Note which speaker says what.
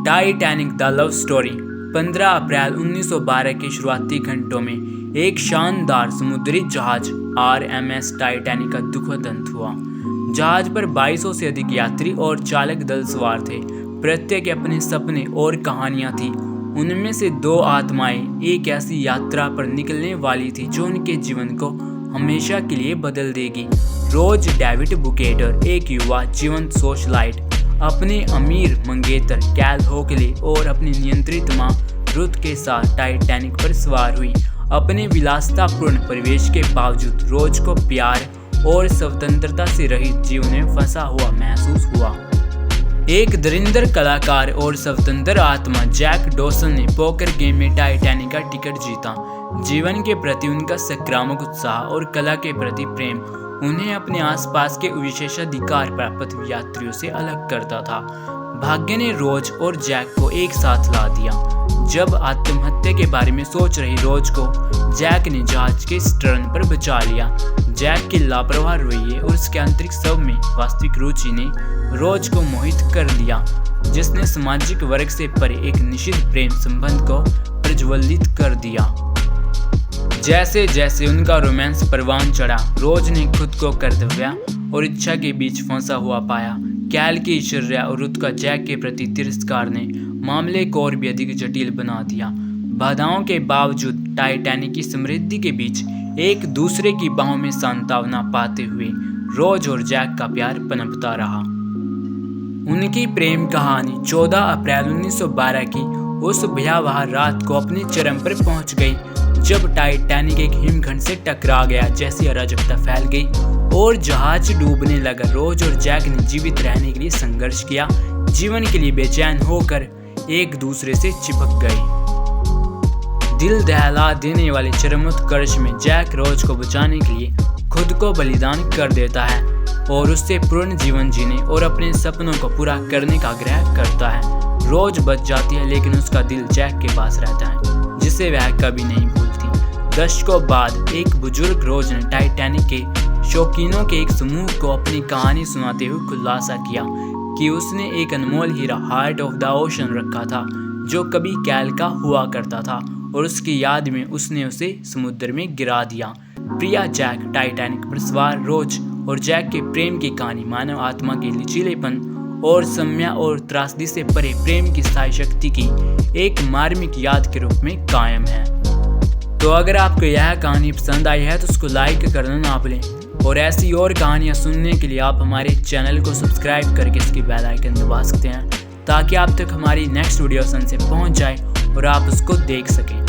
Speaker 1: Titanic the love story 15 अप्रैल 1912 के शुरुआती घंटों में एक शानदार समुद्री जहाज आरएमएस टाइटैनिक का दुखद अंत हुआ। जहाज पर 2200 से अधिक यात्री और चालक दल सवार थे। प्रत्येक के अपने सपने और कहानियां थी। उनमें से दो आत्माएं एक ऐसी यात्रा पर निकलने वाली थी जो उनके जीवन को हमेशा के लिए बदल देगी। रोज डेविड बुकेटर, एक युवा जीवंत सोशलाइट, अपने अमीर मंगेतर कैल होकले और अपनी नियंत्रित मां रुथ के साथ टाइटैनिक पर सवार हुई। अपने विलासितापूर्ण परिवेश के बावजूद रोज को प्यार और स्वतंत्रता से रहित जीवन में फंसा हुआ महसूस हुआ। एक दरिंदर कलाकार और स्वतंत्र आत्मा जैक डॉसन ने पोकर गेम में टाइटैनिक का टिकट जीता। जीवन के प्रति उनका सकारात्मक उत्साह और कला के प्रति प्रेम उन्हें अपने आसपास के विशेषाधिकार प्राप्त यात्रियों से अलग करता था। भाग्य ने रोज और जैक को एक साथ ला दिया। जब आत्महत्या के बारे में सोच रही रोज को जैक ने जहाज के स्टर्न पर बचा लिया। जैक की लापरवाह रवैये और उसके आंतरिक सब में वास्तविक रुचि ने रोज को मोहित कर लिया, जिसने सामाजिक वर्ग से परे एक निश्चित प्रेम संबंध को प्रज्वलित कर दिया। जैसे जैसे उनका रोमांस परवान चढ़ा, रोज ने खुद को कर्तव्य और इच्छा के बीच फंसा हुआ पाया। कैल की ईर्ष्या और रुथ का जैक के प्रति तिरस्कार ने मामले को और भी अधिक जटिल बना दिया। बाधाओं के बावजूद टाइटैनिक की समृद्धि के बीच एक दूसरे की बाहों में सांत्वना पाते हुए रोज और जैक का प्यार पनपता रहा। उनकी प्रेम कहानी 14 अप्रैल 1912 की उस भयावह रात को अपने चरम पर पहुंच गई, जब टाइटैनिक एक हिमखंड से टकरा गया। जैसी अराजकता फैल गई और जहाज डूबने लगा, रोज और जैक ने जीवित रहने के लिए संघर्ष किया। जीवन के लिए बेचैन होकर एक दूसरे से चिपक गए। दिल दहला देने वाले चरमोत्कर्ष में जैक रोज को बचाने के लिए खुद को बलिदान कर देता है और उससे पूर्ण जीवन जीने और अपने सपनों को पूरा करने का आग्रह करता है। रोज बच जाती है, लेकिन उसका दिल जैक के पास रहता है, जिसे वह कभी नहीं भूलती। दशकों बाद एक बुजुर्ग रोज ने टाइटैनिक के शौकीनों के एक समूह को अपनी कहानी सुनाते हुए खुलासा किया कि उसने एक अनमोल हीरा हार्ट ऑफ द ओशन रखा था, जो कभी कैल का हुआ करता था और उसकी याद में उसने उसे समुद्र में गिरा दिया। प्रिया जैक, टाइटैनिक पर सवार रोज और जैक के प्रेम की कहानी मानव आत्मा के लचीलेपन और सम्या और त्रासदी से परे प्रेम की स्थायी शक्ति की एक मार्मिक याद के रूप में कायम है। तो अगर आपको यह कहानी पसंद आई है तो उसको लाइक करना ना भूलें, और ऐसी और कहानियाँ सुनने के लिए आप हमारे चैनल को सब्सक्राइब करके इसकी बेल आइकन दबा सकते हैं, ताकि आप तक हमारी नेक्स्ट वीडियो आसानी से पहुँच जाए और आप उसको देख सकें।